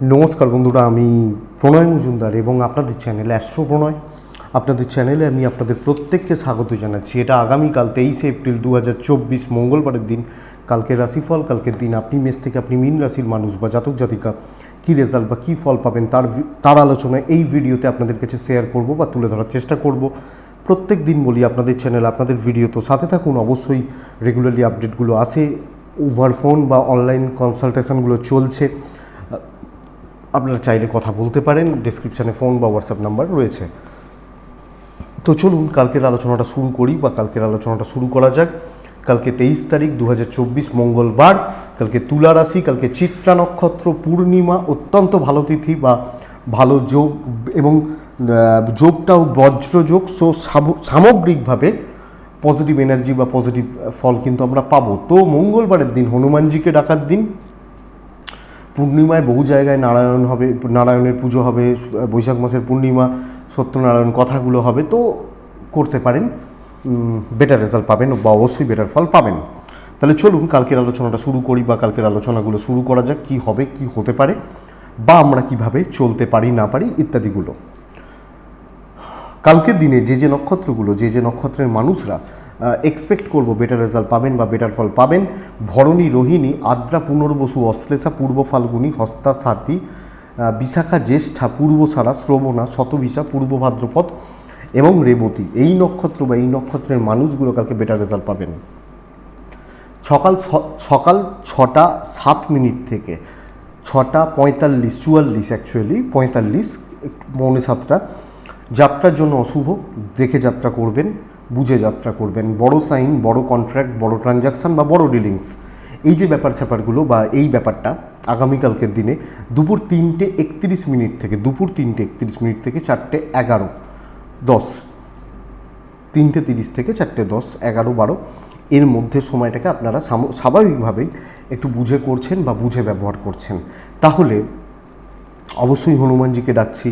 নমস্কার বন্ধুরা, আমি প্রণয় মজুমদার এবং আপনাদের চ্যানেল অ্যাস্ট্রো প্রণয়। আপনাদের চ্যানেলে আমি আপনাদের প্রত্যেককে স্বাগত জানাচ্ছি। এটা আগামীকাল 23 এপ্রিল 2024 মঙ্গলবারের দিন। কালকে রাশিফল, কালকের দিন আপনি মেষ থেকে আপনি মীন রাশির মানুষ বা জাতক জাতিকা কী রেজাল্ট বা কী ফল পাবেন তার আলোচনা এই ভিডিওতে আপনাদের কাছে শেয়ার করব বা তুলে ধরার চেষ্টা করব। প্রত্যেক দিন বলি আপনাদের চ্যানেল আপনাদের ভিডিও, তো সাথে থাকুন। অবশ্যই রেগুলারলি আপডেটগুলো আসে, ওভার ফোন বা অনলাইন কনসালটেশনগুলো চলছে। আপনারা চাইলে কথা বলতে পারেন, ডেসক্রিপশানে ফোন বা হোয়াটসঅ্যাপ নাম্বার রয়েছে। তো চলুন কালকের আলোচনাটা শুরু করি বা কালকের আলোচনাটা শুরু করা যাক। কালকে 23 তারিখ 2024 মঙ্গলবার। কালকে তুলা রাশি, কালকে চিত্রা নক্ষত্র, পূর্ণিমা, অত্যন্ত ভালো তিথি বা ভালো যোগ এবং যোগটাও বজ্রযোগ। সো সামগ্রিকভাবে পজিটিভ এনার্জি বা পজিটিভ ফল কিন্তু আমরা পাবো। তো মঙ্গলবারের দিন হনুমানজিকে ডাকার দিন। পূর্ণিমায় বহু জায়গায় নারায়ণ হবে, নারায়ণের পুজো হবে। বৈশাখ মাসের পূর্ণিমা সত্যনারায়ণ কথাগুলো হবে, তো করতে পারেন, বেটার রেজাল্ট পাবেন বা অবশ্যই বেটার ফল পাবেন। তাহলে চলুন কালকের আলোচনাটা শুরু করি বা কালকের আলোচনাগুলো শুরু করা যাক। কী হবে, কী হতে পারে বা আমরা কিভাবে চলতে পারি না পারি ইত্যাদিগুলো। কালকের দিনে যে নক্ষত্রগুলো, যে নক্ষত্রের মানুষরা এক্সপেক্ট করব বেটার রেজাল্ট পাবেন বা বেটার ফল পাবেন: ভরণী, রোহিণী, আদ্রা, পুনর্বসু, অশ্লেষা, পূর্ব ফাল্গুনী, হস্তা, সাথী, বিশাখা, জ্যেষ্ঠা, পূর্বসারা, শ্রবণা, শতবিশা, পূর্ব ভাদ্রপদ এবং রেবতী। এই নক্ষত্র বা এই নক্ষত্রের মানুষগুলো কালকে বেটার রেজাল্ট পাবেন। সকাল 6টা 7 মিনিট থেকে 6টা 45, 44 অ্যাকচুয়ালি 45, 6:45 যাত্রার জন্য অশুভ। দেখে যাত্রা করবেন, বুঝে যাত্রা করবেন। বড় সাইন, বড় কন্ট্রাক্ট, বড় ট্রানজাকশান বা বড় ডিলিংস, এই যে ব্যাপার স্যাপারগুলো বা এই ব্যাপারটা আগামীকালকের দিনে দুপুর 3টে 31 মিনিট থেকে 4টে 11, 10, 3টে 30 থেকে 4টে 10, 11, 12 এর মধ্যে সময়টাকে আপনারা স্বাভাবিকভাবেই একটু বুঝে করছেন বা বুঝে ব্যবহার করছেন। তাহলে অবশ্যই হনুমানজিকে ডাকছি।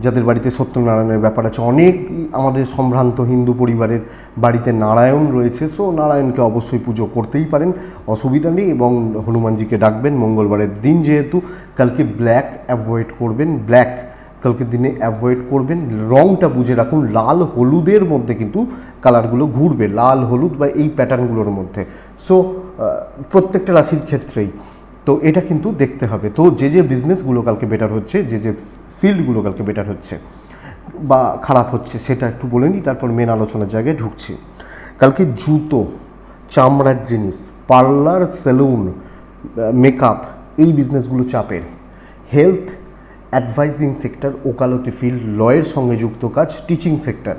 যাদের বাড়িতে সত্যনারায়ণের ব্যাপার আছে, অনেক আমাদের সম্ভ্রান্ত হিন্দু পরিবারের বাড়িতে নারায়ণ রয়েছে, সো নারায়ণকে অবশ্যই পুজো করতেই পারেন, অসুবিধা নেই। এবং হনুমানজিকে ডাকবেন মঙ্গলবারের দিন যেহেতু। কালকে ব্ল্যাক অ্যাভয়েড করবেন, ব্ল্যাক কালকের দিনে অ্যাভয়েড করবেন। রঙটা বুঝে রাখুন, লাল হলুদের মধ্যে কিন্তু কালারগুলো ঘুরবে, লাল হলুদ বা এই প্যাটার্নগুলোর মধ্যে। সো প্রত্যেকটা রাশির ক্ষেত্রেই তো এটা কিন্তু দেখতে হবে। তো যে বিজনেসগুলো কালকে বেটার হচ্ছে, যে ফিল্ডগুলো কালকে বেটার হচ্ছে বা খারাপ হচ্ছে সেটা একটু বলে নিই, তারপর মেন আলোচনার জায়গায় ঢুকছি। কালকে জুতো, চামড়ার জিনিস, পার্লার, সেলুন, মেকআপ, এই বিজনেসগুলো চাপের। হেলথ, অ্যাডভাইজিং সেক্টর, ওকালতি ফিল্ড, লয়ের সঙ্গে যুক্ত কাজ, টিচিং সেক্টর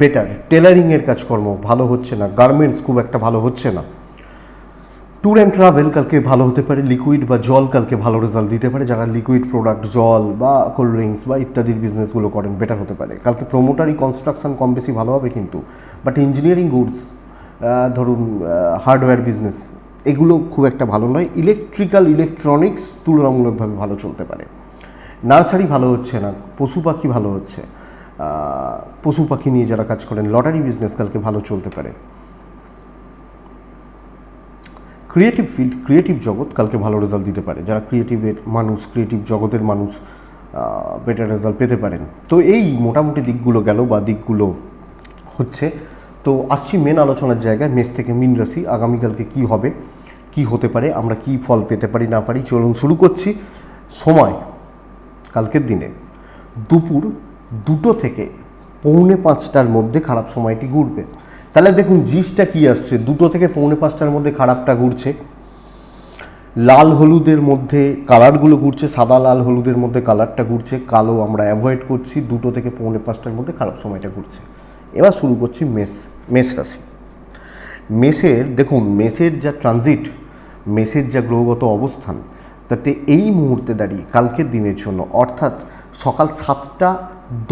বেটার। টেলারিংয়ের কাজকর্ম ভালো হচ্ছে না, গার্মেন্টস খুব একটা ভালো হচ্ছে না। ট্যুর অ্যান্ড ট্রাভেল কালকে ভালো হতে পারে। লিকুইড বা জল কালকে ভালো রেজাল্ট দিতে পারে। যারা লিকুইড প্রোডাক্ট, জল বা কোল্ড ড্রিঙ্কস বা ইত্যাদির বিজনেসগুলো করেন, বেটার হতে পারে। কালকে প্রোমোটারি, কনস্ট্রাকশন কম বেশি ভালো হবে কিন্তু, বাট ইঞ্জিনিয়ারিং গুডস, ধরুন হার্ডওয়্যার বিজনেস, এগুলো খুব একটা ভালো নয়। ইলেকট্রিক্যাল, ইলেকট্রনিক্স তুলনামূলকভাবে ভালো চলতে পারে। নার্সারি ভালো হচ্ছে না, পশু পাখি ভালো হচ্ছে, পশু পাখি নিয়ে যারা কাজ করেন, লটারি বিজনেস কালকে ভালো চলতে পারে। ক্রিয়েটিভ ফিল্ড, ক্রিয়েটিভ জগৎ কালকে ভালো রেজাল্ট দিতে পারে। যারা ক্রিয়েটিভের মানুষ, ক্রিয়েটিভ জগতের মানুষ বেটার রেজাল্ট পেতে পারেন। তো এই মোটামুটি দিকগুলো গেল বা দিকগুলো হচ্ছে। তো আসছি মেন আলোচনার জায়গায়, মেষ থেকে মীন রাশি আগামীকালকে কি হবে, কি হতে পারে, আমরা কি ফল পেতে পারি না পারি। চলুন শুরু করছি। সময় কালকের দিনে দুপুর 2টো থেকে 4:45 মধ্যে খারাপ সময়টি ঘুরবে। তাহলে দেখুন জিসটা কি আসছে, 2টো থেকে 4:45 মধ্যে খারাপটা ঘুরছে। লাল হলুদের মধ্যে কালারগুলো ঘুরছে, সাদা লাল হলুদের মধ্যে কালারটা ঘুরছে, কালো আমরা অ্যাভয়েড করছি। 2টো থেকে 4:45 মধ্যে খারাপ সময়টা ঘুরছে। এবার শুরু করছি মেষ রাশি। মেষের দেখুন, মেষের যা ট্রানজিট, মেষের যা গ্রহগত অবস্থান, তাতে এই মুহূর্তে দাঁড়িয়ে কালকের দিনের জন্য অর্থাৎ সকাল 7টা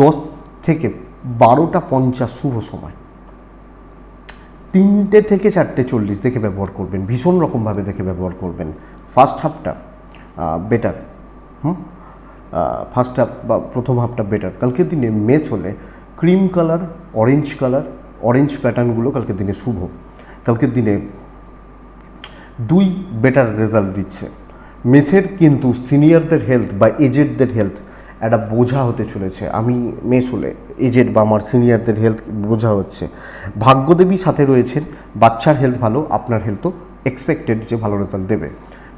10 থেকে 12টা 50 শুভ সময়। 3টে থেকে 4টে 40 দেখে ব্যবহার করবেন, ভীষণ রকমভাবে দেখে ব্যবহার করবেন। ফার্স্ট হাফটা বেটার, ফার্স্ট হাফ বা প্রথম হাফটা বেটার। কালকের দিনে মেষ হলে ক্রিম কালার, অরেঞ্জ প্যাটার্নগুলো কালকের দিনে শুভ। কালকের দিনে 2 বেটার রেজাল্ট দিচ্ছে। মেসের কিন্তু সিনিয়রদের হেলথ বা এজেডদের হেলথ একটা বোঝা হতে চলেছে। আমি মেস হলে এজেড বা আমার সিনিয়রদের হেলথ বোঝা হচ্ছে। ভাগ্যদেবী সাথে রয়েছেন, বাচ্চার হেলথ ভালো, আপনার হেলথও এক্সপেক্টেড যে ভালো রেজাল্ট দেবে।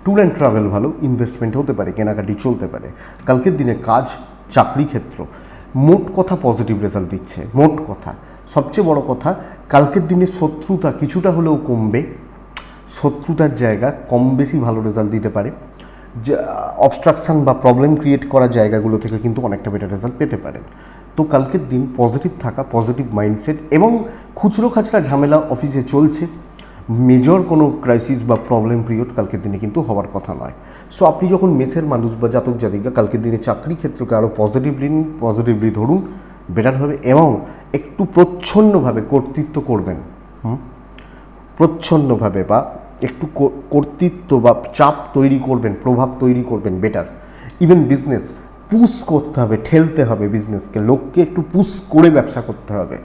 ট্যুর অ্যান্ড ট্রাভেল ভালো, ইনভেস্টমেন্ট হতে পারে, কেনাকাটি চলতে পারে। কালকের দিনে কাজ, চাকরি ক্ষেত্র মোট কথা পজিটিভ রেজাল্ট দিচ্ছে। মোট কথা সবচেয়ে বড় কথা, কালকের দিনে শত্রুতা কিছুটা হলেও কমবে। শত্রুতার জায়গা কম বেশি ভালো রেজাল্ট দিতে পারে। যে অবস্ট্রাকশান বা প্রবলেম ক্রিয়েট করা জায়গাগুলো থেকে কিন্তু অনেকটা বেটার রেজাল্ট পেতে পারেন। তো কালকের দিন পজিটিভ থাকা, পজিটিভ মাইন্ডসেট এবং খুচরো খাচরা ঝামেলা অফিসে চলছে, মেজর কোনো ক্রাইসিস বা প্রবলেম পিরিয়ড কালকের দিনে কিন্তু হওয়ার কথা নয়। সো আপনি যখন মেসের মানুষ বা জাতক জাতিকা কালকের দিনে চাকরি ক্ষেত্রকে আরও পজিটিভলি ধরুন, বেটার হবে। এবং একটু প্রচ্ছন্নভাবে কর্তৃত্ব করবেন, প্রচ্ছন্নভাবে বা একটু কর্তৃত্ব বা চাপ তৈরি করবেন, প্রভাব তৈরি করবেন, বেটার। ইভেন বিজনেস পুশ করতে হবে, ঠেলতে হবে বিজনেসকে, লোককে একটু পুশ করে ব্যবসা করতে হবে।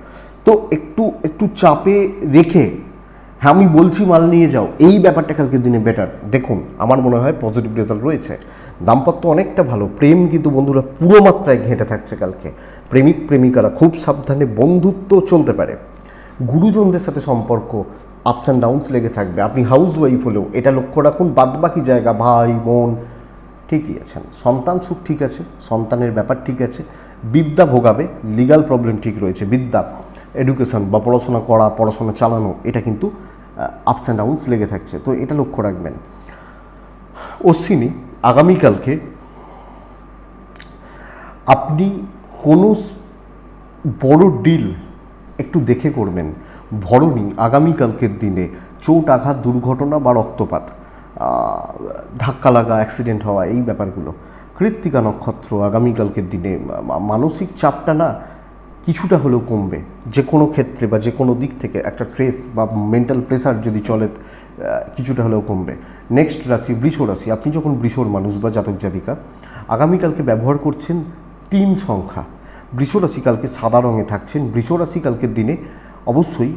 তো একটু চাপে রেখে, হ্যাঁ আমি বলছি মাল নিয়ে যাও, এই ব্যাপারটা কালকের দিনে বেটার। দেখুন আমার মনে হয় পজিটিভ রেজাল্ট রয়েছে। দাম্পত্য অনেকটা ভালো, প্রেম কিন্তু বন্ধুরা পুরো মাত্রায় ঘেঁটে থাকছে কালকে। প্রেমিক প্রেমিকারা খুব সাবধানে, বন্ধুত্ব চলতে পারে। গুরুজনদের সাথে সম্পর্ক আপস অ্যান্ড ডাউনস লেগে থাকবে। আপনি হাউস ওয়াইফ হলেও এটা লক্ষ্য রাখুন, বাদবাকি জায়গা ভাই বোন ঠিকই আছেন। সন্তান সুখ ঠিক আছে, সন্তানের ব্যাপার ঠিক আছে। বিদ্যা ভোগাবে, লিগাল প্রবলেম ঠিক রয়েছে। বিদ্যা, এডুকেশন বা পড়াশোনা করা, পড়াশোনা চালানো, এটা কিন্তু আপস অ্যান্ড ডাউনস লেগে থাকছে। তো এটা লক্ষ্য রাখবেন। অশ্বিনী, আগামীকালকে আপনি কোনো বড় ডিল একটু দেখে করবেন। ভরণী, আগামীকালকের দিনে চোট আঘাত, দুর্ঘটনা বা রক্তপাত, ধাক্কা লাগা, অ্যাক্সিডেন্ট হওয়া, এই ব্যাপারগুলো। কৃত্তিকা নক্ষত্র, আগামীকালকের দিনে মানসিক চাপটা না কিছুটা হলেও কমবে। যে কোনো ক্ষেত্রে বা যে কোনো দিক থেকে একটা স্ট্রেস বা মেন্টাল প্রেসার যদি চলে, কিছুটা হলেও কমবে। নেক্সট রাশি বৃষ রাশি। আপনি যখন বৃষর মানুষ বা জাতক জাতিকা আগামীকালকে ব্যবহার করছেন 3 সংখ্যা। বৃষ রাশি কালকে সাদা রঙে থাকছেন। বৃষ রাশি কালকের দিনে অবশ্যই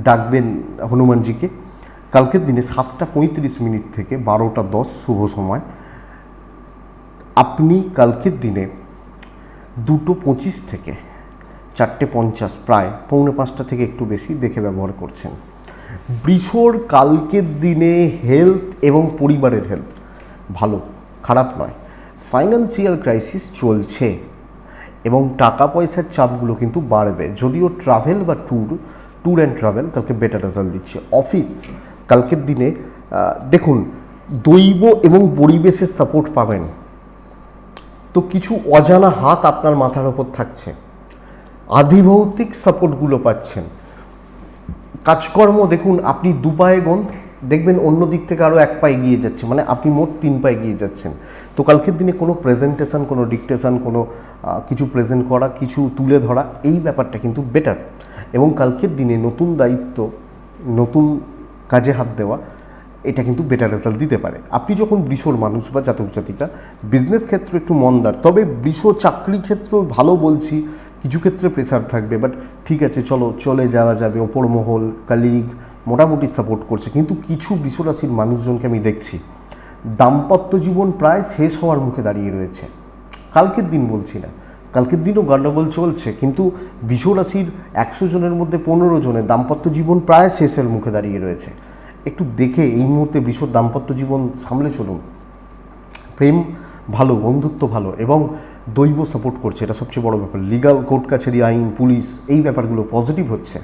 ডাকবেন হনুমানজিকে। কালকের দিনে 7:35 থেকে 12:10 শুভ সময়। আপনি কালকের দিনে 2:25 থেকে 4:50, প্রায় 4:45 থেকে একটু বেশি দেখে ব্যবহার করছেন। বৃষর কালকের দিনে হেলথ এবং পরিবারের হেলথ ভালো, খারাপ নয়। ফাইন্যান্সিয়াল ক্রাইসিস চলছে এবং টাকা পয়সার চাপগুলো কিন্তু বাড়বে। যদিও ট্রাভেল বা ট্যুর অ্যান্ড ট্রাভেল কালকে বেটার রেজাল্ট দিচ্ছে। অফিস কালকের দিনে দেখুন দৈব এবং পরিবেশের সাপোর্ট পাবেন। তো কিছু অজানা হাত আপনার মাথার ওপর থাকছে, আধিভৌতিক সাপোর্টগুলো পাচ্ছেন। কাজকর্ম দেখুন আপনি 2 পায়ে গোন, দেখবেন অন্য দিক থেকে আরও 1 পা এগিয়ে যাচ্ছে, মানে আপনি মোট 3 পা এগিয়ে যাচ্ছেন। তো কালকের দিনে কোনো প্রেজেন্টেশন, কোনো ডিকটেশন, কোনো কিছু প্রেজেন্ট করা, কিছু তুলে ধরা, এই ব্যাপারটা কিন্তু বেটার। এবং কালকের দিনে নতুন দায়িত্ব, নতুন কাজে হাত দেওয়া, এটা কিন্তু বেটার রেজাল্ট দিতে পারে। আপনি যখন বৃষর মানুষ বা জাতক জাতিকা, বিজনেস ক্ষেত্র একটু মন্দার, তবে বৃষ চাকরি ক্ষেত্র ভালো বলছি। কিছু ক্ষেত্রে প্রেসার থাকবে, বাট ঠিক আছে, চলে যাওয়া যাবে। ওপর মহল, কালিগ মোটামুটি সাপোর্ট করছে। কিন্তু কিছু বৃষ রাশির মানুষজনকে আমি দেখছি দাম্পত্য জীবন প্রায় শেষ হওয়ার মুখে দাঁড়িয়ে রয়েছে। কালকের দিন বলছি না, কালকের দিনও গণ্ডগোল চলছে, কিন্তু বৃষ রাশির 100 জনের মধ্যে 15 জনের দাম্পত্য জীবন প্রায় শেষের মুখে দাঁড়িয়ে রয়েছে। একটু দেখে এই মুহূর্তে বৃষর দাম্পত্য জীবন সামলে চলুন। প্রেম ভালো, বন্ধুত্ব ভালো এবং দৈব সাপোর্ট করছে, এটা সবচেয়ে বড় ব্যাপার। লিগাল, কোর্ট কাছারি, আইন, পুলিশ, এই ব্যাপারগুলো পজিটিভ হচ্ছে।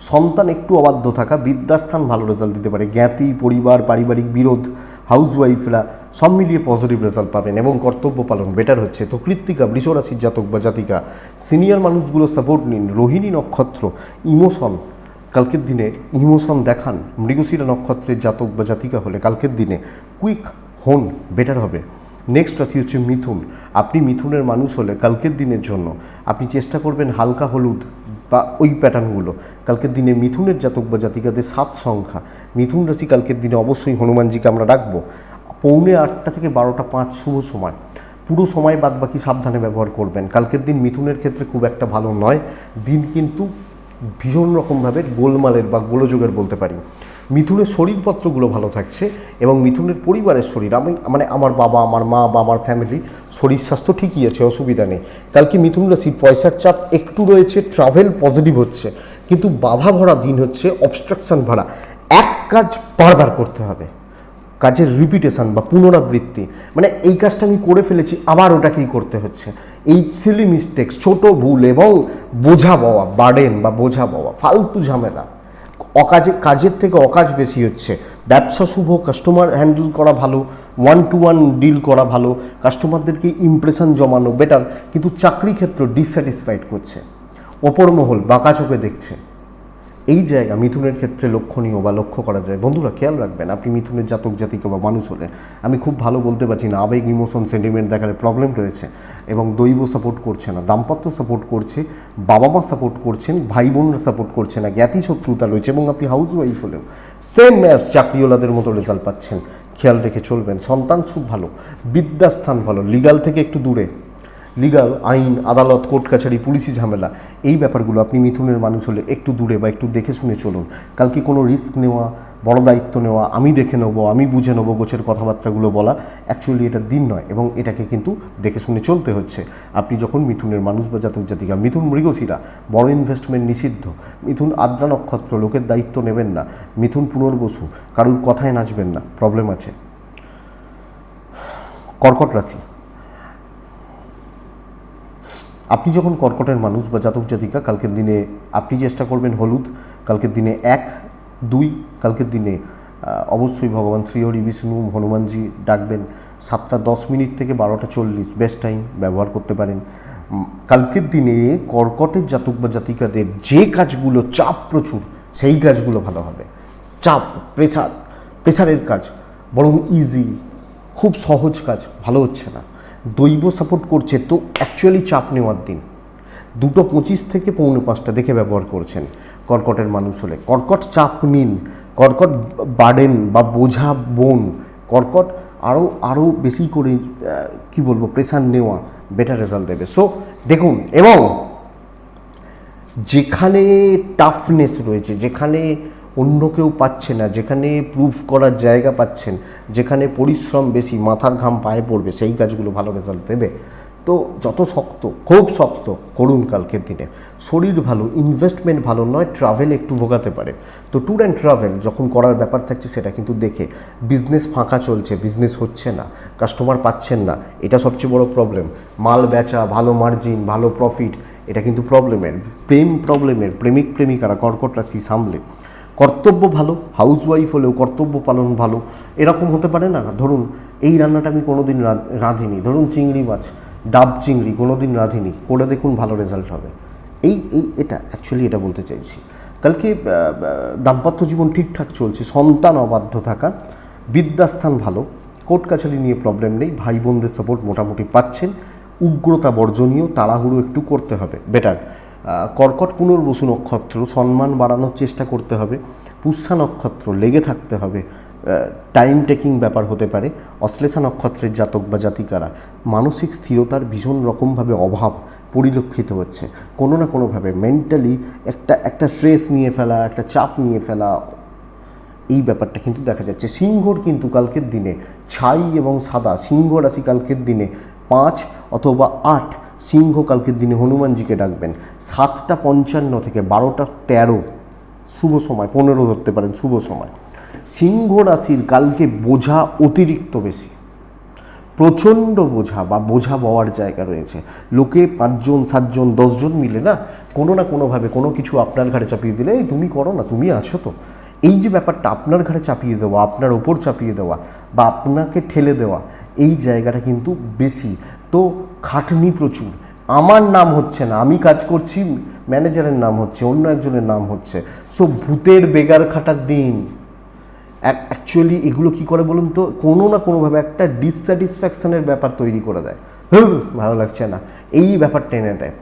সন্তান একটু অবাধ্য থাকা, বিদ্যাস্থান ভালো রেজাল্ট দিতে পারে। জ্ঞাতি, পরিবার, পারিবারিক বিরোধ, হাউসওয়াইফরা সব মিলিয়ে পজিটিভ রেজাল্ট পাবেন এবং কর্তব্য পালন বেটার হচ্ছে। তো কৃত্তিকা, বৃষ রাশির জাতক বা জাতিকা, সিনিয়র মানুষগুলো সাপোর্ট নিন। রোহিণী নক্ষত্র, ইমোশন কালকের দিনে ইমোশন দেখান। মৃগশিরা নক্ষত্রের জাতক বা জাতিকা হলে কালকের দিনে কুইক হন, বেটার হবে। নেক্সট রাশি হচ্ছে মিথুন। আপনি মিথুনের মানুষ হলে কালকের দিনের জন্য আপনি চেষ্টা করবেন হালকা হলুদ বা ওই প্যাটার্নগুলো। কালকের দিনে মিথুনের জাতক বা জাতিকাদের 7 সংখ্যা। মিথুন রাশি কালকের দিনে অবশ্যই হনুমানজিকে আমরা ডাকবো। 7:45 থেকে 12:05 শুভ সময়। পুরো সময় বাদ বাকি সাবধানে ব্যবহার করবেন। কালকের দিন মিথুনের ক্ষেত্রে খুব একটা ভালো নয়। দিন কিন্তু ভীষণ রকমভাবে গোলমালের বা গোলযোগের বলতে পারি। মিথুনের শরীরপত্রগুলো ভালো থাকছে এবং মিথুনের পরিবারের শরীর, মানে আমার বাবা, আমার মা বা আমার ফ্যামিলি শরীর স্বাস্থ্য ঠিকই আছে, অসুবিধা নেই। কালকে মিথুন রাশির পয়সার চাপ একটু রয়েছে, ট্রাভেল পজিটিভ হচ্ছে, কিন্তু বাধা ভরা দিন হচ্ছে, অবস্ট্রাকশন ভরা। এক কাজ বারবার করতে হবে, কাজের রিপিটেশন বা পুনরাবৃত্তি, মানে এই কাজটা আমি করে ফেলেছি আবার ওটাকেই করতে হচ্ছে। এই সিলি মিস্টেক্স, ছোট ভুল এবং বোঝা পাওয়া, বার্ডেন বা বোঝা পাওয়া, ফালতু ঝামেলা, কাজের থেকে অকাজ বেশি হচ্ছে। ব্যবসা শুভ, কাস্টমার হ্যান্ডেল করা ভালো, 1-to-1 ডিল করা ভালো, কাস্টমারদেরকে ইমপ্রেশন জমানো বেটার, কিন্তু চাকরি ক্ষেত্র ডিসস্যাটিসফাইড করছে, অপর মহল বাঁকা চোখে দেখছে। এই জায়গা মিথুনের ক্ষেত্রে লক্ষণীয় বা লক্ষ্য করা যায়। বন্ধুরা খেয়াল রাখবেন, আপনি মিথুনের জাতক জাতিকা বা মানুষ হলে, আমি খুব ভালো বলতে পারছি না, আবেগ, ইমোশন, সেন্টিমেন্ট দেখালে প্রবলেম রয়েছে এবং দৈব সাপোর্ট করছে না, দাম্পত্য সাপোর্ট করছে, বাবা মা সাপোর্ট করছেন, ভাই বোনরা সাপোর্ট করছে না, জ্ঞাতি শত্রুতা রয়েছে এবং আপনি হাউস ওয়াইফ হলেও সেম ম্যাচ চাকরিওয়ালাদের মতো রেজাল্ট পাচ্ছেন। খেয়াল রেখে চলবেন। সন্তান সুখ ভালো, বিদ্যাস্থান ভালো, লিগাল থেকে একটু দূরে, লিগাল, আইন, আদালত, কোর্ট কাছারি, পুলিশি ঝামেলা, এই ব্যাপারগুলো আপনি মিথুনের মানুষ হলে একটু দূরে বা একটু দেখে শুনে চলুন। কালকে কোনো রিস্ক নেওয়া, বড় দায়িত্ব নেওয়া, আমি দেখে নেবো, আমি বুঝে নেবো, গোছের কথাবার্তাগুলো বলা অ্যাকচুয়ালি এটা দিন নয় এবং এটাকে কিন্তু দেখে শুনে চলতে হচ্ছে। আপনি যখন মিথুনের মানুষ বা জাতক জাতিকা, মিথুন মৃগশিরা, বড় ইনভেস্টমেন্ট নিষিদ্ধ, মিথুন আদ্রা নক্ষত্র, লোকের দায়িত্ব নেবেন না, মিথুন পুনর্বসু, কারুর কথায় নাচবেন না, প্রবলেম আছে। কর্কট রাশি, আপনি যখন কর্কটের মানুষ বা জাতক জাতিকা, কালকের দিনে আপনি চেষ্টা করবেন হলুদ, কালকের দিনে 1, 2, কালকের দিনে অবশ্যই ভগবান শ্রীহরি, বিষ্ণু, হনুমানজি ডাকবেন। 7:10 থেকে 12:40 বেস্ট টাইম ব্যবহার করতে পারেন। কালকের দিনে কর্কটের জাতক বা জাতিকাদের যে কাজগুলো চাপ প্রচুর, সেই কাজগুলো ভালো হবে। চাপ, প্রেসারের কাজ বরং ইজি, খুব সহজ কাজ ভালো হচ্ছে না। দৈব সাপোর্ট করছে তো অ্যাকচুয়ালি চাপ নেওয়ার দিন। 2:25 থেকে 4:45 দেখে ব্যবহার করছেন কর্কটের মানুষ হলে। কর্কট চাপ নিন, কর্কট বার্ডেন বা বোঝা বোন, কর্কট আরও বেশি করে কি বলবো, প্রেশার নেওয়া বেটার রেজাল্ট দেবে। সো দেখুন, এবং যেখানে টাফনেস রয়েছে, যেখানে অন্য কেউ পাচ্ছে না, যেখানে প্রুফ করার জায়গা পাচ্ছেন, যেখানে পরিশ্রম বেশি, মাথার ঘাম পায়ে পড়বে, সেই কাজগুলো ভালো রেজাল্ট দেবে। তো যত শক্ত, খুব শক্ত করুন কালকের দিনে। শরীর ভালো, ইনভেস্টমেন্ট ভালো নয়, ট্রাভেল একটু ভোগাতে পারে। তো ট্যুর অ্যান্ড ট্রাভেল যখন করার ব্যাপার থাকছে সেটা কিন্তু দেখে। বিজনেস ফাঁকা চলছে, বিজনেস হচ্ছে না, কাস্টমার পাচ্ছেন না, এটা সবচেয়ে বড় প্রবলেম। মাল বেচা, ভালো মার্জিন, ভালো প্রফিট, এটা কিন্তু প্রবলেমের। প্রবলেমের, প্রেমিক প্রেমিকারা কর্কট রাশি সামলে। কর্তব্য ভালো, হাউস ওয়াইফ হলেও কর্তব্য পালন ভালো। এরকম হতে পারে না, ধরুন এই রান্নাটা আমি কোনো দিন রাঁধিনি, ধরুন চিংড়ি মাছ, ডাব চিংড়ি কোনো দিন রাঁধিনি, করে দেখুন ভালো রেজাল্ট হবে। এটা অ্যাকচুয়ালি এটা বলতে চাইছি। কালকে দাম্পত্য জীবন ঠিকঠাক চলছে, সন্তান অবাধ্য থাকা, বিদ্যাস্থান ভালো, কোর্ট কাছারি নিয়ে প্রবলেম নেই, ভাই বোনদের সাপোর্ট মোটামুটি পাচ্ছেন। উগ্রতা বর্জনীয়, তাড়াহুড়ো একটু করতে হবে, বেটার। কর্কট পুনর্বসু নক্ষত্র, সম্মান বাড়ানোর চেষ্টা করতে হবে। পুষ্যা নক্ষত্র, লেগে থাকতে হবে, টাইম টেকিং ব্যাপার হতে পারে। অশ্লেষা নক্ষত্রের জাতক বা জাতিকারা মানসিক স্থিরতার ভীষণ রকমভাবে অভাব পরিলক্ষিত হচ্ছে। কোনো না কোনোভাবে মেন্টালি একটা স্ট্রেস নিয়ে ফেলা, একটা চাপ নিয়ে ফেলা, এই ব্যাপারটা কিন্তু দেখা যাচ্ছে। সিংহর কিন্তু কালকের দিনে ছাই এবং সাদা, সিংহ রাশি কালকের দিনে 5 অথবা 8, সিংহ কালকের দিনে হনুমানজিকে ডাকবেন। 7:55 থেকে 12:13 শুভ সময়, 15 ধরতে পারেন শুভ সময়। সিংহ রাশির কালকে বোঝা অতিরিক্ত বেশি, প্রচণ্ড বোঝা বা বোঝা বওয়ার জায়গা রয়েছে। লোকে 5 জন 7 জন 10 জন মিলে না কোনোভাবে কোনো কিছু আপনার ঘাড়ে চাপিয়ে দিলে, এই তুমি করো না, তুমি আছো তো, এই যে ব্যাপারটা আপনার ঘাড়ে চাপিয়ে দেওয়া, আপনার ওপর চাপিয়ে দেওয়া বা আপনাকে ঠেলে দেওয়া, এই জায়গাটা কিন্তু বেশি। তো খাটনি প্রচুর, আমার নাম হচ্ছে না, আমি কাজ করছি, ম্যানেজারের নাম হচ্ছে, অন্য একজনের নাম হচ্ছে। সো ভূতের বেগার খাটার দিন। অ্যাকচুয়ালি এগুলো কি করে বলুন তো, কোনো না কোনোভাবে একটা ডিসস্যাটিসফ্যাকশনের ব্যাপার তৈরি করে দেয়, ভালো লাগছে না, এই ব্যাপারটা এনে দেয়।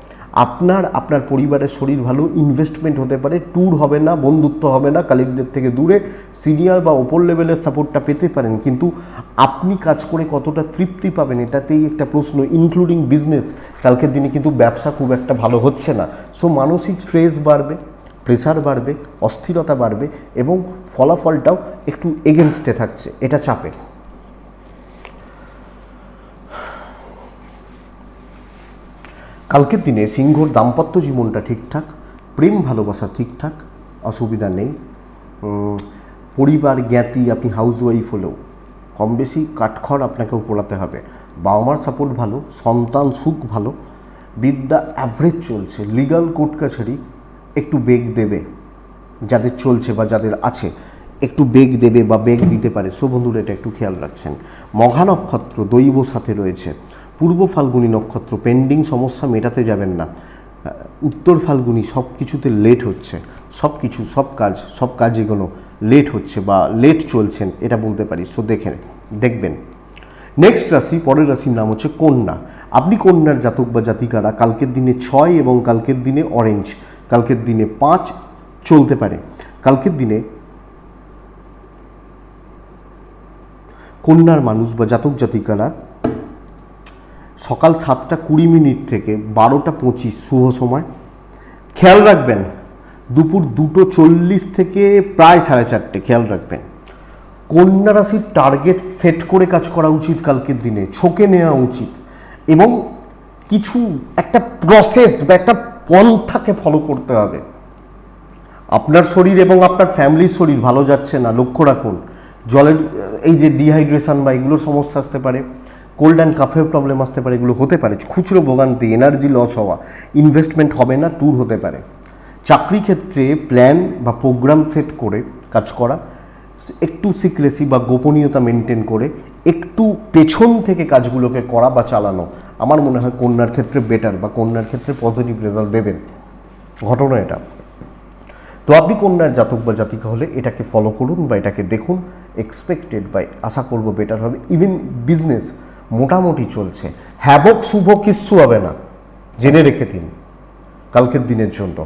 আপনার পরিবারের শরীর ভালো, ইনভেস্টমেন্ট হতে পারে, ট্যুর হবে না, বন্ধুত্ব হবে না, কালিগদের থেকে দূরে, সিনিয়র বা ওপর লেভেলের সাপোর্টটা পেতে পারেন, কিন্তু আপনি কাজ করে কতটা তৃপ্তি পাবেন এটাতেই একটা প্রশ্ন, ইনক্লুডিং বিজনেস। কালকের দিনে কিন্তু ব্যবসা খুব একটা ভালো হচ্ছে না। সো মানসিক স্ট্রেস বাড়বে, প্রেসার বাড়বে, অস্থিরতা বাড়বে এবং ফলাফলটাও একটু এগেনস্টে থাকছে, এটা চাপের। কালকের দিনে সিংহর দাম্পত্য জীবনটা ঠিকঠাক, প্রেম ভালোবাসা ঠিকঠাক, অসুবিধা নেই। পরিবার জ্ঞাতি, আপনি হাউসওয়াইফ হলেও কম বেশি কাঠখড় আপনাকেও পোড়াতে হবে। বাবা মার সাপোর্ট ভালো, সন্তান সুখ ভালো, বিদ্যা অ্যাভারেজ চলছে। লিগাল কোর্ট কাছারি একটু বেগ দেবে, যাদের চলছে বা যাদের আছে একটু বেগ দেবে বা বেগ দিতে পারে। সো বন্ধুরা এটা একটু খেয়াল রাখছেন। মঘা নক্ষত্র দৈব সাথে রয়েছে। পূর্ব ফাল্গুনী নক্ষত্র, পেন্ডিং সমস্যা মেটাতে যাবেন না। উত্তর ফাল্গুনী সব কিছুতে লেট হচ্ছে, সব কাজ এগুলো লেট হচ্ছে বা লেট চলছেন, এটা বলতে পারি। সো দেখবেন। নেক্সট রাশি, পরের রাশির নাম হচ্ছে কন্যা। আপনি কন্যার জাতক বা জাতিকারা কালকের দিনে 6 এবং কালকের দিনে অরেঞ্জ, কালকের দিনে 5 চলতে পারে। কালকের দিনে কন্যার মানুষ বা জাতক জাতিকারা সকাল 7:20 থেকে 12:25 শুভ সময়। খেয়াল রাখবেন দুপুর 2:40 থেকে প্রায় 4:30 খেয়াল রাখবেন। কন্যা রাশির টার্গেট সেট করে কাজ করা উচিত কালকের দিনে, ছকে নেওয়া উচিত এবং কিছু একটা প্রসেস বা একটা পন্থাকে ফলো করতে হবে। আপনার শরীর এবং আপনার ফ্যামিলির শরীর ভালো যাচ্ছে না, লক্ষ্য রাখুন। জলের এই যে ডিহাইড্রেশন বা এগুলোর সমস্যা আসতে পারে, কোল্ড অ্যান্ড কাফের প্রবলেম আসতে পারে, এগুলো হতে পারে। খুচরো ভোগান্তি, এনার্জি লস হওয়া, ইনভেস্টমেন্ট হবে না, ট্যুর হতে পারে। চাকরি ক্ষেত্রে প্ল্যান বা প্রোগ্রাম সেট করে কাজ করা, একটু সিক্রেসি বা গোপনীয়তা মেনটেন করে একটু পেছন থেকে কাজগুলোকে করা বা চালানো আমার মনে হয় কন্যার ক্ষেত্রে বেটার বা কন্যার ক্ষেত্রে পজিটিভ রেজাল্ট দেবেন। ঘটনা এটা। তো আপনি কন্যার জাতক বা জাতিকা হলে এটাকে ফলো করুন বা এটাকে দেখুন, এক্সপেক্টেড বা আশা করব বেটার হবে। ইভেন বিজনেস মোটামুটি চলছে, হ্যাবক শুভ কিচ্ছু হবে না, জেনে রেখে দিন কালকের দিনের জন্য।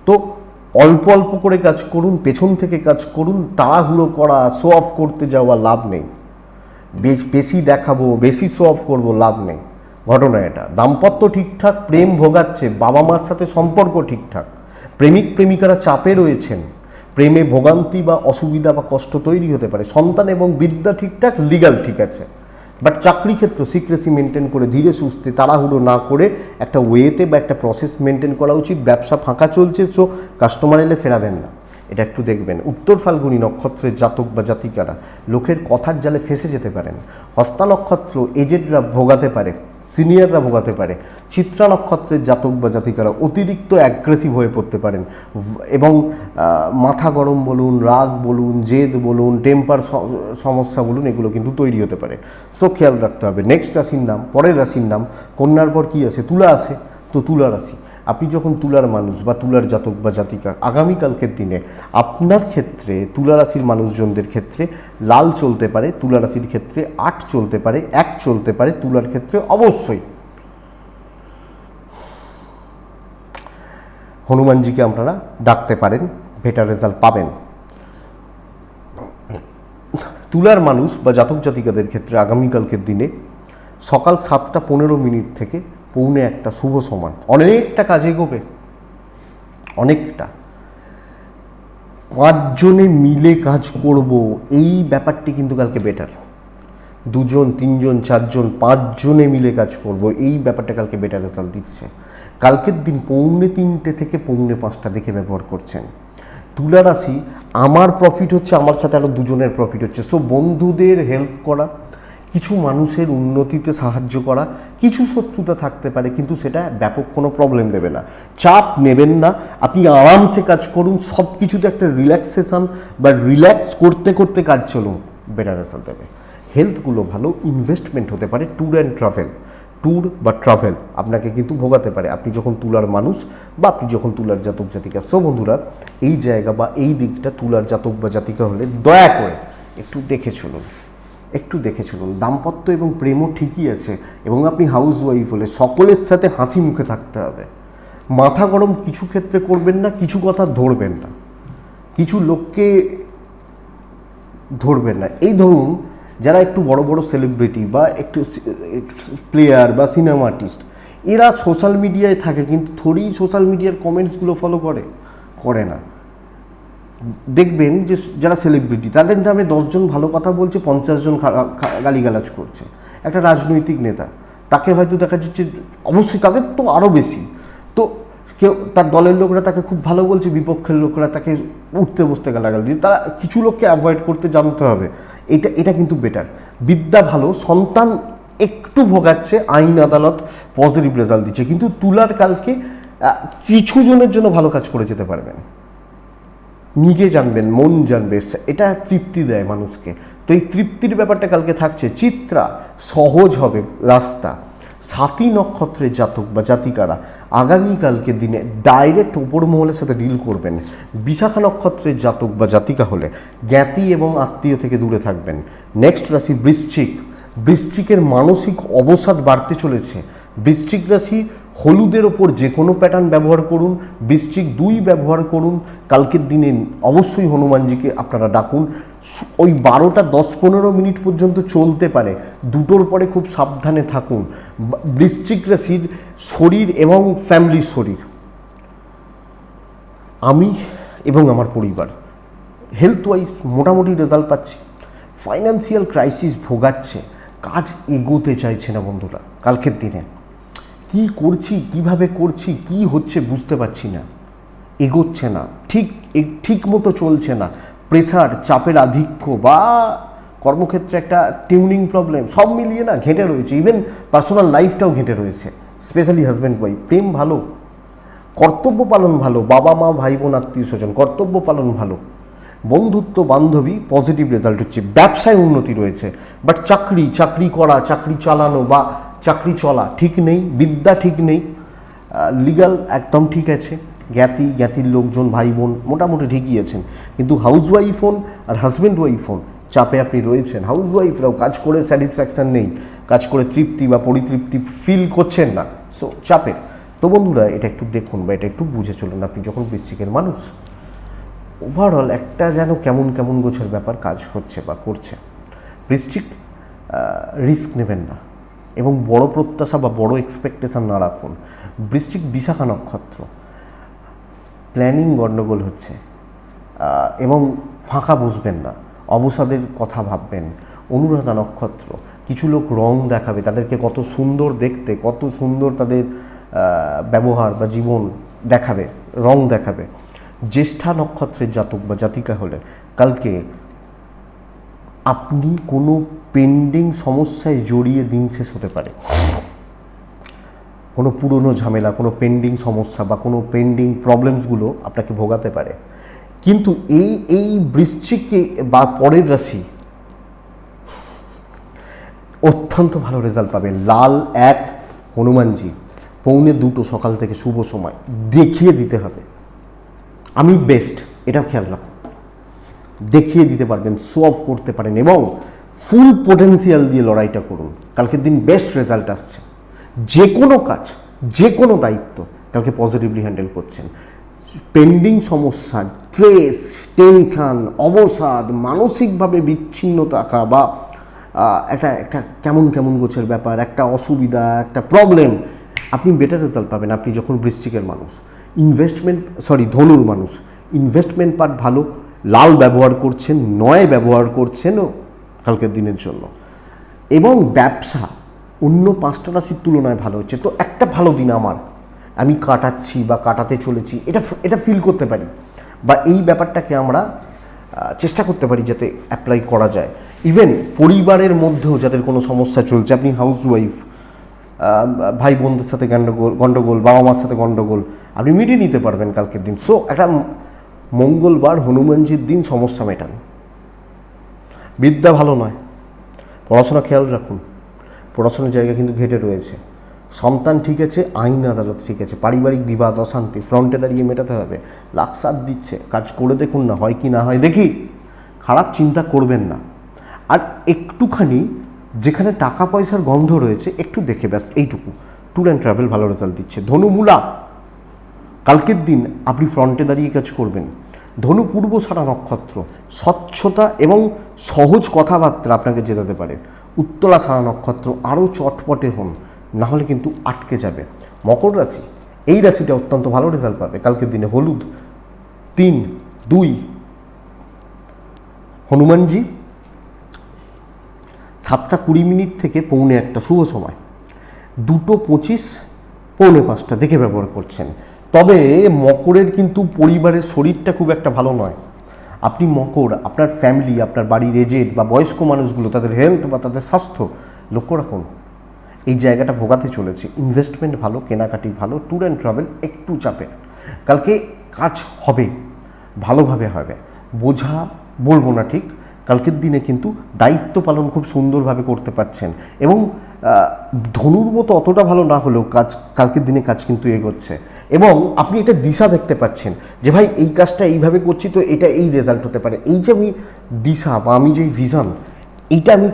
তো অল্প অল্প করে কাজ করুন, পেছন থেকে কাজ করুন। তাড়াহুড়ো করা, শো অফ করতে যাওয়া লাভ নেই। বেশি দেখাবো, বেশি শো অফ করবো, লাভ নেই। ঘটনা এটা। দাম্পত্য ঠিকঠাক, প্রেম ভোগাচ্ছে, বাবা মার সাথে সম্পর্ক ঠিকঠাক। প্রেমিক প্রেমিকারা চাপে রয়েছেন, প্রেমে ভোগান্তি বা অসুবিধা বা কষ্ট তৈরি হতে পারে। সন্তান এবং বিদ্যা ঠিকঠাক, লিগাল ঠিক আছে। বাট চাকরি ক্ষেত্র সিক্রেসি মেনটেন করে ধীরে সুস্থে তাড়াহুড়ো না করে একটা ওয়েতে বা একটা প্রসেস মেনটেন করা উচিত। ব্যবসা ফাঁকা চলছে, সো কাস্টমার এলে ফেরাবেন না, এটা একটু দেখবেন। উত্তর ফাল্গুনী নক্ষত্রের জাতক বা জাতিকারা লোকের কথার জালে ফেসে যেতে পারেন। হস্তা নক্ষত্র এজেডরা ভোগাতে পারে, সিনিয়ররা ভোগাতে পারে। চিত্রা নক্ষত্রের জাতক বা জাতিকারা অতিরিক্ত অ্যাগ্রেসিভ হয়ে পড়তে পারেন এবং মাথা গরম বলুন, রাগ বলুন, জেদ বলুন, টেম্পার সমস্যা বলুন, এগুলো কিন্তু তৈরি হতে পারে। সো খেয়াল রাখতে হবে। নেক্সট রাশির নাম, পরের রাশির নাম, কন্যার পর কী আসে? তুলা আসে। তো তুলা রাশি, আপনি যখন তুলার মানুষ বা তুলার জাতক বা জাতিকা, আগামীকালকের দিনে আপনার ক্ষেত্রে তুলা রাশির মানুষজনদের ক্ষেত্রে লাল চলতে পারে, তুলা রাশির ক্ষেত্রে 8 চলতে পারে, 1 চলতে পারে, তুলার ক্ষেত্রে অবশ্যই হনুমানজিকে আপনারা ডাকতে পারেন, বেটার রেজাল্ট পাবেন। তুলার মানুষ বা জাতক জাতিকাদের ক্ষেত্রে আগামীকালকের দিনে সকাল 7:15 থেকে 1:45 শুভ সময়। অনেকটা কাজে এগোবে, অনেকটা। 5 জনে মিলে কাজ করব, এই ব্যাপারটি কিন্তু কালকে বেটার। 2 জন, 3 জন, 4 জন, 5 জনে মিলে কাজ করব, এই ব্যাপারটা কালকে বেটার রেজাল্ট দিচ্ছে। কালকের দিন 4:45 থেকে 4:45 দেখে ব্যবহার করছেন। তুলা রাশি, আমার প্রফিট হচ্ছে, আমার সাথে আরও 2 জনের প্রফিট হচ্ছে। সো বন্ধুদের হেল্প করা, কিছু মানুষের উন্নতিতে সাহায্য করা, কিছু শত্রুতা থাকতে পারে কিন্তু সেটা ব্যাপক কোনো প্রবলেম দেবে না। চাপ নেবেন না, আপনি আরামসে কাজ করুন। সব কিছুতে একটা রিল্যাক্সেশন বা রিল্যাক্স করতে করতে কাজ চলুন, বেটার রেজাল্ট দেবে। হেলথগুলো ভালো, ইনভেস্টমেন্ট হতে পারে, ট্যুর অ্যান্ড ট্রাভেল, ট্যুর বা ট্রাভেল আপনাকে কিন্তু ভোগাতে পারে, আপনি যখন তুলার মানুষ বা আপনি যখন তুলার জাতক জাতিকা। সো বন্ধুরা, এই জায়গা বা এই দিকটা তুলার জাতক বা জাতিকা হলে দয়া করে একটু দেখে চলুন, একটু দেখে চলুন। দাম্পত্য এবং প্রেমও ঠিকই আছে এবং আপনি হাউস ওয়াইফ হলে সকলের সাথে হাসি মুখে থাকতে হবে। মাথা গরম কিছু ক্ষেত্রে করবেন না, কিছু কথা ধরবেন না, কিছু লোককে ধরবেন না। এই ধরুন, যারা একটু বড় বড় সেলিব্রিটি বা একটু প্লেয়ার বা সিনেমা আর্টিস্ট, এরা সোশ্যাল মিডিয়ায় থাকে কিন্তু থোড়ি সোশ্যাল মিডিয়ার কমেন্টসগুলো ফলো করে না। দেখবেন যে যারা সেলিব্রিটি তাদের নামে 10জন ভালো কথা বলছে, 50জন গালিগালাজ করছে। একটা রাজনৈতিক নেতা, তাকে হয়তো দেখা যাচ্ছে, অবশ্যই তাদের তো আরও বেশি, তো কেউ তার দলের লোকরা তাকে খুব ভালো বলছে, বিপক্ষের লোকরা তাকে উঠতে বসতে গালাগাল দিয়ে, তারা কিছু লোককে অ্যাভয়েড করতে জানতে হবে। এটা কিন্তু বেটার। বিদ্যা ভালো, সন্তান একটু ভোগাচ্ছে, আইন আদালত পজিটিভ রেজাল্ট দিচ্ছে, কিন্তু তুলার কালকে কিছু জনের জন্য ভালো কাজ করে যেতে পারবেন, নিজে জানবেন, মন জানবে, এটা তৃপ্তি দেয় মানুষকে। তো এই তৃপ্তির ব্যাপারটা কালকে থাকছে। চিত্রা সহজ হবে রাস্তা। সাতী নক্ষত্রের জাতক বা জাতিকারা আগামীকালকের দিনে ডাইরেক্ট ওপর মহলের সাথে ডিল করবেন। বিশাখা নক্ষত্রের জাতক বা জাতিকা হলে জ্ঞাতি এবং আত্মীয় থেকে দূরে থাকবেন। নেক্সট রাশি বৃশ্চিক। বৃশ্চিকের মানসিক অবসাদ বাড়তে চলেছে। বৃশ্চিক রাশি হলুদের ওপর যে কোনো প্যাটার্ন ব্যবহার করুন, বৃশ্চিক 2 ব্যবহার করুন। কালকের দিনে অবশ্যই হনুমানজিকে আপনারা ডাকুন। ওই 12টা 10-15 মিনিট পর্যন্ত চলতে পারে, 2টোর পরে খুব সাবধানে থাকুন। বৃশ্চিক রাশির শরীর এবং ফ্যামিলির শরীর, আমি এবং আমার পরিবার হেলথ ওয়াইজ মোটামুটি রেজাল্ট পাচ্ছি। ফাইন্যান্সিয়াল ক্রাইসিস ভোগাচ্ছে, কাজ এগোতে চাইছে না বন্ধুরা। কালকের দিনে কি করছি, কিভাবে করছি, কি হচ্ছে বুঝতে পারছি না, এগোচ্ছে না, ঠিক মতো চলছে না। প্রেসার, চাপের আধিক্য বা কর্মক্ষেত্রে একটা টিউনিং প্রবলেম, সব মিলিয়ে না ঘেঁটে রয়েছে। ইভেন পার্সোনাল লাইফটাও ঘেঁটে রয়েছে, স্পেশালি হাজব্যান্ড ওয়াইফ। প্রেম ভালো, কর্তব্য পালন ভালো, বাবা মা ভাই বোন আত্মীয় স্বজন কর্তব্য পালন ভালো, বন্ধুত্ব বান্ধবী পজিটিভ রেজাল্ট হচ্ছে। ব্যবসায় উন্নতি রয়েছে, বাট চাকরি করা, চাকরি চালানো বা চাকরি চলা ঠিক নেই। বিদ্যা ঠিক নেই, লিগাল একদম ঠিক আছে, জ্ঞাতির লোকজন ভাই বোন মোটামুটি ঠিকই আছেন। কিন্তু হাউসওয়াইফ হন আর হাজব্যান্ড ওয়াইফ হন, চাপে আপনি রয়েছেন। হাউসওয়াইফরাও কাজ করে স্যাটিসফ্যাকশান নেই, কাজ করে তৃপ্তি বা পরিতৃপ্তি ফিল করছেন না, সো চাপের। তো বন্ধুরা এটা একটু দেখুন বা এটা একটু বুঝে চলুন। আপনি যখন বৃশ্চিকের মানুষ, ওভারঅল একটা যেন কেমন গোছের ব্যাপার কাজ হচ্ছে বা করছে। বৃশ্চিক রিস্ক নেবেন না এবং বড় প্রত্যাশা বা বড় এক্সপেকটেশন না রাখুন। বৃশ্চিক বিশাখা নক্ষত্র, প্ল্যানিং গণ্ডগোল হচ্ছে এবং ফাঁকা বসবেন না, অবসাদের কথা ভাববেন। অনুরাধা নক্ষত্র, কিছু লোক রং দেখাবে, তাদেরকে কত সুন্দর দেখতে, কত সুন্দর তাদের ব্যবহার বা জীবন দেখাবে, রং দেখাবে। জ্যেষ্ঠা নক্ষত্রের জাতক বা জাতিকা হলে কালকে আপনি কোনো পেন্ডিং সমস্যায় জড়িয়ে দিন শেষ হতে পারে। কোনো পুরনো ঝামেলা, কোনো পেন্ডিং সমস্যা বা কোনো পেন্ডিং প্রবলেমসগুলো আপনাকে ভোগাতে পারে। কিন্তু এই বৃশ্চিকে বা পরের রাশি অত্যন্ত ভালো রেজাল্ট পাবে। লাল 1 হনুমানজি 1:45 সকাল থেকে শুভ সময় দেখিয়ে দিতে হবে, আমি বেস্ট, এটাও খেয়াল রাখুন। দেখিয়ে দিতে পারবেন, শো অফ করতে পারেন এবং ফুল পোটেন্সিয়াল দিয়ে লড়াইটা করুন। কালকের দিন বেস্ট রেজাল্ট আসছে। যে কোনো কাজ, যে কোনো দায়িত্ব কালকে পজিটিভলি হ্যান্ডেল করছেন। পেন্ডিং সমস্যা, স্ট্রেস, টেনশান, অবসাদ, মানসিকভাবে বিচ্ছিন্ন থাকা বা একটা কেমন গোছের ব্যাপার, একটা অসুবিধা, একটা প্রবলেম, আপনি বেটার রেজাল্ট পাবেন আপনি যখন বৃশ্চিকের মানুষ। ধনুর মানুষ, ইনভেস্টমেন্ট পার্ট ভালো, লাল ব্যবহার করছেন, 9 ব্যবহার করছেনও কালকের দিনের জন্য। এবং ব্যবসা অন্য 5টা রাশির তুলনায় ভালো হচ্ছে। তো একটা ভালো দিন আমি কাটাচ্ছি বা কাটাতে চলেছি, এটা ফিল করতে পারি বা এই ব্যাপারটাকে আমরা চেষ্টা করতে পারি যাতে অ্যাপ্লাই করা যায়। ইভেন পরিবারের মধ্যেও যাদের কোনো সমস্যা চলছে, আপনি হাউসওয়াইফ, ভাই বোনদের সাথে গণ্ডগোল, বাবা মার সাথে গণ্ডগোল, আপনি মিটিয়ে নিতে পারবেন কালকের দিন। সো একটা মঙ্গলবার হনুমানজির দিন সমস্যা মেটান। বিদ্যা ভালো নয়, পড়াশোনা খেয়াল রাখুন, পড়াশোনার জায়গা কিন্তু ঘেটে রয়েছে। সন্তান ঠিক আছে, আইন আদালত ঠিক আছে, পারিবারিক বিবাদ অশান্তি ফ্রন্টে দাঁড়িয়ে মেটাতে হবে। লাক্সার দিচ্ছে, কাজ করে দেখুন না হয় কি না হয় দেখি, খারাপ চিন্তা করবেন না। আর একটুখানি যেখানে টাকা পয়সার গন্ধ রয়েছে একটু দেখে, ব্যাস এইটুকু। ট্যুর অ্যান্ড ট্রাভেল ভালো রেজাল্ট দিচ্ছে। ধনুমূলা, কালকের দিন আপনি ফ্রন্টে দাঁড়িয়ে কাজ করবেন। ধনু পূর্বষাঢ়া নক্ষত্র, স্বচ্ছতা এবং সহজ কথাবার্তা আপনাকে জেতাতে পারে। উত্তরাষাঢ়া নক্ষত্র, আরও চটপটে হন, না হলে কিন্তু আটকে যাবে। মকর রাশি, এই রাশিটা অত্যন্ত ভালো রেজাল্ট পাবে কালকের দিনে। হলুদ 3, 2, হনুমানজি 7:20 থেকে 1:45 শুভ সময়, 2:25 4:45 দেখে ব্যবহার করছেন। তবে মকরের কিন্তু পরিবারের শরীরটা খুব একটা ভালো নয়। আপনি মকর, আপনার ফ্যামিলি, আপনার বাড়ির এজেড বা বয়স্ক মানুষগুলো, তাদের হেলথ বা তাদের স্বাস্থ্য লক্ষ্য রাখুন। এই জায়গাটা ভোগাতে চলেছে। ইনভেস্টমেন্ট ভালো, কেনাকাটি ভালো, ট্যুর অ্যান্ড ট্রাভেল একটু চাপের। কালকে কাজ হবে, ভালোভাবে হবে, বোঝা বলবো না ঠিক, কালকের দিনে কিন্তু দায়িত্ব পালন খুব সুন্দরভাবে করতে পারছেন এবং ধনুর মতো অতটা ভালো না হলেও কালকের দিনে কাজ কিন্তু এগোচ্ছে এবং আপনি এটা দিশা দেখতে পাচ্ছেন যে ভাই এই কাজটা এইভাবে করছি তো এটা এই রেজাল্ট হতে পারে। এই যে আমি দিশা বা আমি যে ভিশন, এইটা আমি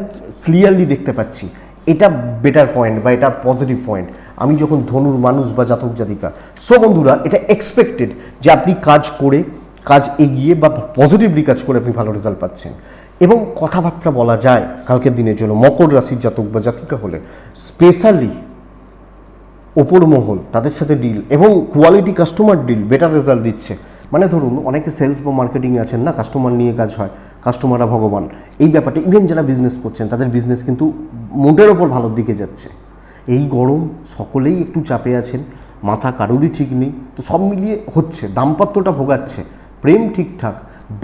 ক্লিয়ারলি দেখতে পাচ্ছি। এটা বেটার পয়েন্ট বা এটা পজিটিভ পয়েন্ট। আমি যখন ধনুর মানুষ বা জাতক জাতিকা, সো বন্ধুরা এটা এক্সপেক্টেড যে আপনি কাজ করে, কাজ এগিয়ে বা পজিটিভলি কাজ করে আপনি ভালো রেজাল্ট পাচ্ছেন এবং কথাবার্তা বলা যায় কালকের দিনের জন্য। মকর রাশির জাতক বা জাতিকা হলে স্পেশালি ওপর মহল তাদের সাথে ডিল এবং quality customer deal better result দিচ্ছে। মানে ধরুন অনেকে সেলস বা মার্কেটিংয়ে আছেন না, কাস্টমার নিয়ে কাজ হয়, কাস্টমাররা ভগবান, এই ব্যাপারটা ইভেন যারা বিজনেস করছেন তাদের বিজনেস কিন্তু মোটের ওপর ভালোর দিকে যাচ্ছে। এই গরম সকলেই একটু চাপে আছেন, মাথা কারোরই ঠিক নেই, তো সব মিলিয়ে হচ্ছে। দাম্পত্যটা ভোগাচ্ছে, প্রেম ঠিকঠাক,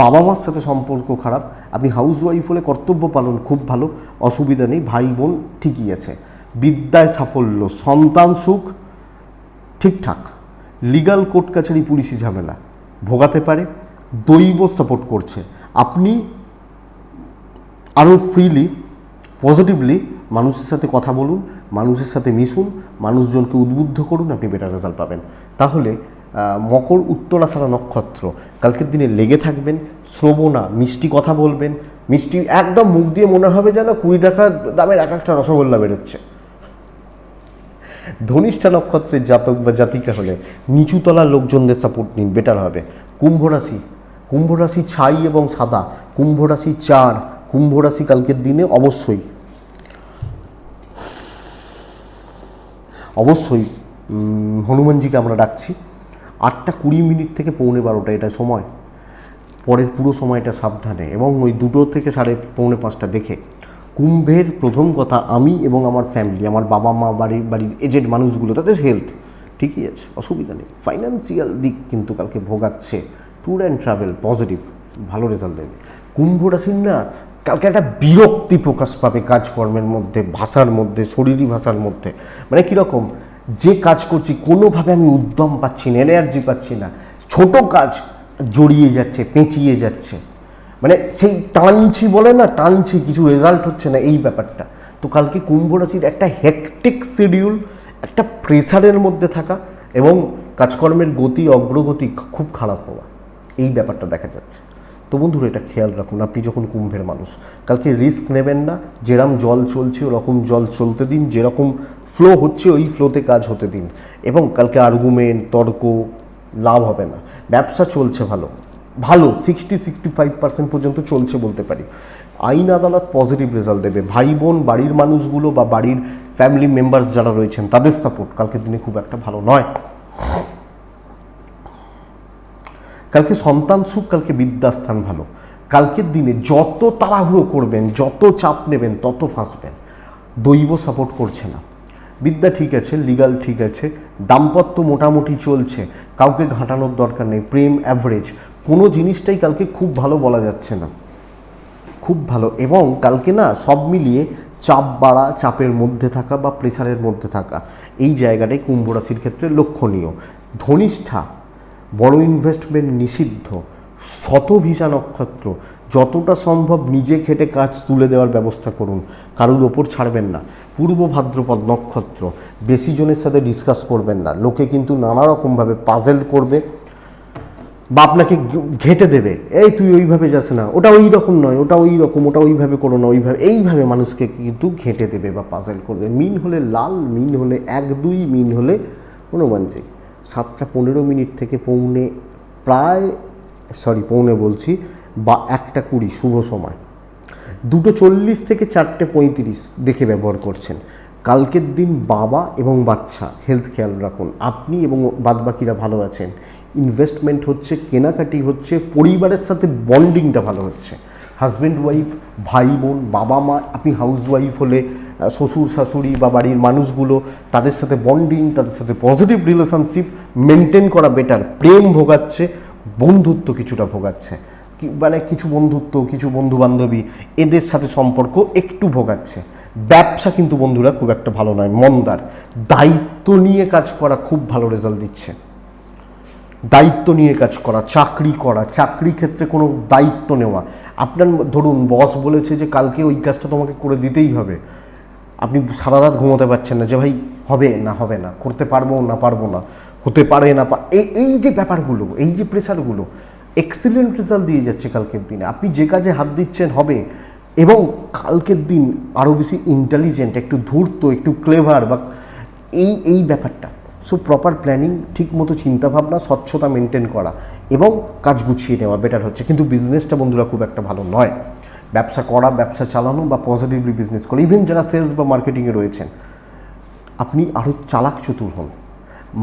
বাবা মার সাথে সম্পর্ক খারাপ। আপনি হাউসওয়াইফ হলে কর্তব্য পালন খুব ভালো, অসুবিধা নেই, ভাই বোন ঠিকই আছে। বিদ্যায় সাফল্য, সন্তান সুখ ঠিকঠাক, লিগাল কোর্ট কাছারি পুলিশি ঝামেলা ভোগাতে পারে, দৈব সাপোর্ট করছে। আপনি আরও ফ্রিলি পজিটিভলি মানুষের সাথে কথা বলুন, মানুষের সাথে মিশুন, মানুষজনকে উদ্বুদ্ধ করুন, আপনি বেটার রেজাল্ট পাবেন। তাহলে মকর উত্তরাষাঢ়া নক্ষত্র কালকের দিনে লেগে থাকবেন, শ্রবণা মিষ্টি কথা বলবেন, মিষ্টি একদম মুখ দিয়ে মনে হবে যেন 20 টাকা দামের এক একটা রসগোল্লা বেরোচ্ছে। ধনিষ্ঠা নক্ষত্রের জাতক বা জাতিকা হলে নিচুতলার লোকজনদের সাপোর্ট নিন, বেটার হবে। কুম্ভ রাশি ছাই এবং সাদা, কুম্ভ রাশি 4, কুম্ভ রাশি কালকের দিনে অবশ্যই হনুমানজিকে আমরা ডাকছি। 8:20 থেকে 11:45 এটা সময়, পরের পুরো সময়টা সাবধানে এবং ওই 2 থেকে 4:45 দেখে। কুম্ভের প্রথম কথা, আমি এবং আমার ফ্যামিলি, আমার বাবা মা, বাড়ির এজেড মানুষগুলো, তাদের হেলথ ঠিকই আছে, অসুবিধা নেই। ফাইন্যান্সিয়াল দিক কিন্তু কালকে ভোগাচ্ছে, ট্যুর অ্যান্ড ট্রাভেল পজিটিভ, ভালো রেজাল্ট দেবে। কুম্ভ রাশির না কালকে একটা বিরক্তি প্রকাশ পাবে কাজকর্মের মধ্যে, ভাষার মধ্যে, শরীরী ভাষার মধ্যে। মানে কীরকম, যে কাজ করছি কোনোভাবে আমি উদ্যম পাচ্ছি না, এনার্জি পাচ্ছি না, ছোট কাজ জড়িয়ে যাচ্ছে, পেঁচিয়ে যাচ্ছে, মানে সেই টানছি বলে না, টানছি কিছু রেজাল্ট হচ্ছে না, এই ব্যাপারটা। তো কালকে কুম্ভ রাশির একটা হেকটিক শিডিউল, একটা প্রেসারের মধ্যে থাকা এবং কাজকর্মের গতি অগ্রগতি খুব খারাপ হওয়া, এই ব্যাপারটা দেখা যাচ্ছে। তো বন্ধুরা এটা খেয়াল রাখুন, আপনি যখন কুম্ভের মানুষ কালকে রিস্ক নেবেন না। যেরকম জল চলছে ওরকম জল চলতে দিন, যেরকম ফ্লো হচ্ছে ওই ফ্লোতে কাজ হতে দিন এবং কালকে আর্গুমেন্ট তর্ক লাভ হবে না। ব্যবসা চলছে ভালো, 60-65% পর্যন্ত চলছে বলতে পারি। আইন আদালত পজিটিভ রেজাল্ট দেবে। ভাই বোন, বাড়ির মানুষগুলো বা বাড়ির ফ্যামিলি মেম্বার্স যারা রয়েছেন তাদের সাপোর্ট কালকের দিনে খুব একটা ভালো নয়। কালকে সন্তান সুখ, কালকে বিদ্যাস্থান ভালো। কালকের দিনে যত তাড়াহুড়ো করবেন, যত চাপ নেবেন তত ফাঁসবেন। দৈব সাপোর্ট করছে না, বিদ্যা ঠিক আছে, লিগাল ঠিক আছে, দাম্পত্য মোটামুটি চলছে, কাউকে ঘাঁটানোর দরকার নেই, প্রেম অ্যাভারেজ, কোনো জিনিসটাই কালকে খুব ভালো বলা যাচ্ছে না, খুব ভালো। এবং কালকে না সব মিলিয়ে চাপ বাড়া, চাপের মধ্যে থাকা বা প্রেসারের মধ্যে থাকা, এই জায়গাটাই কুম্ভ রাশির ক্ষেত্রে লক্ষণীয়। ধনিষ্ঠা বড় ইনভেস্টমেন্ট নিষিদ্ধ। শতভিষা নক্ষত্র, যতটা সম্ভব নিজে খেটে কাজ তুলে দেওয়ার ব্যবস্থা করুন, কারোর ওপর ছাড়বেন না। পূর্ব ভাদ্রপদ নক্ষত্র, বেশি জনের সাথে ডিসকাস করবেন না, লোকে কিন্তু নানা রকমভাবে পাজেল করবে বা আপনাকে ঘেঁটে দেবে, এই তুই ওইভাবে যাস না, ওটা ওই রকম নয়, ওটা ওই রকম, ওটা ওইভাবে করো না, ওইভাবে, এইভাবে মানুষকে কিন্তু ঘেঁটে দেবে বা পাজেল করবে। মিন হলে লাল, মিন হলে 1-2, মিন হলে হনুমানজি। 7:15 থেকে পৌনে বলছি বা 1:20 শুভ সময়, 2:40 থেকে 4:35 দেখে ব্যবহার করছেন। কালকের দিন বাবা এবং বাচ্চা হেলথ খেয়াল রাখুন, আপনি এবং বাদবাকিরা ভালো আছেন, ইনভেস্টমেন্ট হচ্ছে, কেনাকাটি হচ্ছে, পরিবারের সাথে বন্ডিংটা ভালো হচ্ছে। হাজব্যান্ড ওয়াইফ, ভাই বোন, বাবা মা, আপনি হাউস ওয়াইফ হলে শ্বশুর শাশুড়ি বা বাড়ির মানুষগুলো, তাদের সাথে বন্ডিং, তাদের সাথে পজিটিভ রিলেশনশিপ মেনটেন করা বেটার। প্রেম ভোগাচ্ছে, বন্ধুত্ব কিছুটা ভোগাচ্ছে, মানে কিছু বন্ধুত্ব, কিছু বন্ধু বান্ধবী, এদের সাথে সম্পর্ক একটু ভোগাচ্ছে। ব্যবসা কিন্তু বন্ধুরা খুব একটা ভালো নয়, মন্দার। দায়িত্ব নিয়ে কাজ করা খুব ভালো রেজাল্ট দিচ্ছে। দায়িত্ব নিয়ে কাজ করা, চাকরি ক্ষেত্রে কোনো দায়িত্ব নেওয়া। আপনার ধরুন বস বলেছে যে কালকে ওই কাজটা তোমাকে করে দিতেই হবে, আপনি সারা রাত ঘুমোতে পারছেন না যে ভাই হবে না, করতে পারবো না, হতে পারে না, এই যে ব্যাপারগুলো, এই যে প্রেশারগুলো এক্সিলেন্ট রেজাল্ট দিয়ে যাচ্ছে কালকের দিনে। আপনি যে কাজে হাত দিচ্ছেন হবে, এবং কালকের দিন আরও বেশি ইন্টেলিজেন্ট, একটু ধূর্ত, একটু ক্লেভার, বা এই ব্যাপারটা। সো প্রপার প্ল্যানিং, ঠিক মতো চিন্তাভাবনা, স্বচ্ছতা মেনটেন করা এবং কাজ গুছিয়ে নেওয়া বেটার হচ্ছে। কিন্তু বিজনেসটা বন্ধুরা খুব একটা ভালো নয়। ব্যবসা করা, ব্যবসা চালানো বা পজিটিভলি বিজনেস করা, ইভেন যারা সেলস বা মার্কেটিংয়ে রয়েছেন, আপনি আরও চালাক চতুর হন,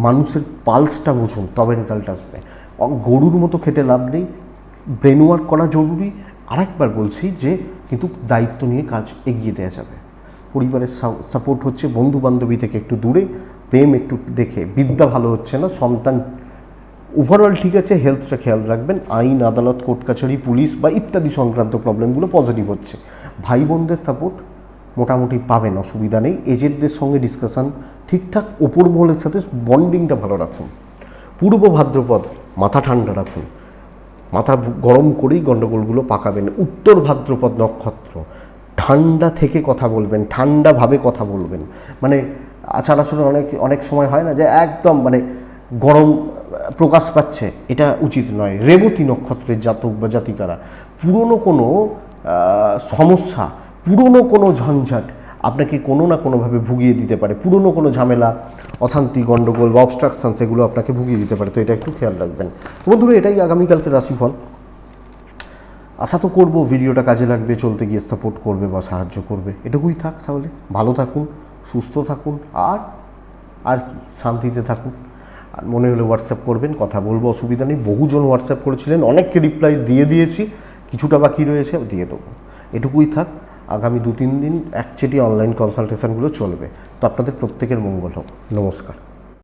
মানুষের পালসটা বুঝুন, তবে রেজাল্ট আসবে। গরুর মতো খেটে লাভ নেই, ব্রেন ওয়ার্ক করা জরুরি। আরেকবার বলছি যে কিন্তু দায়িত্ব নিয়ে কাজ এগিয়ে দেওয়া যাবে। পরিবারের সাপোর্ট হচ্ছে, বন্ধু বান্ধবী থেকে একটু দূরে, প্রেম একটু দেখে, বিদ্যা ভালো হচ্ছে না, সন্তান ওভারঅল ঠিক আছে, হেলথটা খেয়াল রাখবেন। আইন, আদালত, কোর্ট কাছারি, পুলিশ বা ইত্যাদি সংক্রান্ত প্রবলেমগুলো পজিটিভ হচ্ছে। ভাই বোনদের সাপোর্ট মোটামুটি পাবেন, অসুবিধা নেই। এজেন্টদের সঙ্গে ডিসকাশান ঠিকঠাক, ওপর মহলের সাথে বন্ডিংটা ভালো রাখুন। পূর্ব ভাদ্রপদ মাথা ঠান্ডা রাখুন, মাথা গরম করেই গণ্ডগোলগুলো পাকাবেন। উত্তর ভাদ্রপদ নক্ষত্র, ঠান্ডা থেকে কথা বলবেন, ঠান্ডাভাবে কথা বলবেন। মানে আচার আচরণ অনেক সময় হয় না যে একদম মানে গরম প্রকাশ পাচ্ছে, এটা উচিত নয়। রেবতী নক্ষত্রের জাতক বা জাতিকারা পুরনো কোনো সমস্যা, পুরনো কোনো ঝঞ্ঝাট আপনাকে কোনো না কোনোভাবে ভুগিয়ে দিতে পারে। পুরনো কোনো ঝামেলা, অশান্তি, গণ্ডগোল বা অবস্ট্রাকশন, সেগুলো আপনাকে ভুগিয়ে দিতে পারে। তো এটা একটু খেয়াল রাখবেন। বন্ধুরা, এটাই আগামীকালকে রাশিফল। আশা তো করবো ভিডিওটা কাজে লাগবে, চলতে গিয়ে সাপোর্ট করবে বা সাহায্য করবে। এটুকুই থাক তাহলে। ভালো থাকুন, সুস্থ থাকুন, আর কি শান্তিতে থাকুন। আর মনে হলে হোয়াটসঅ্যাপ করবেন, কথা বলবো, অসুবিধা নেই। বহুজন হোয়াটসঅ্যাপ করেছিলেন, অনেককে রিপ্লাই দিয়েছি, কিছুটা বাকি রয়েছে, দিয়ে দেবো। এটুকুই থাক। আগামী 2-3 দিন একচেটিয়া অনলাইন কনসালটেশনগুলো চলবে। তো আপনাদের প্রত্যেকের মঙ্গল হোক। নমস্কার।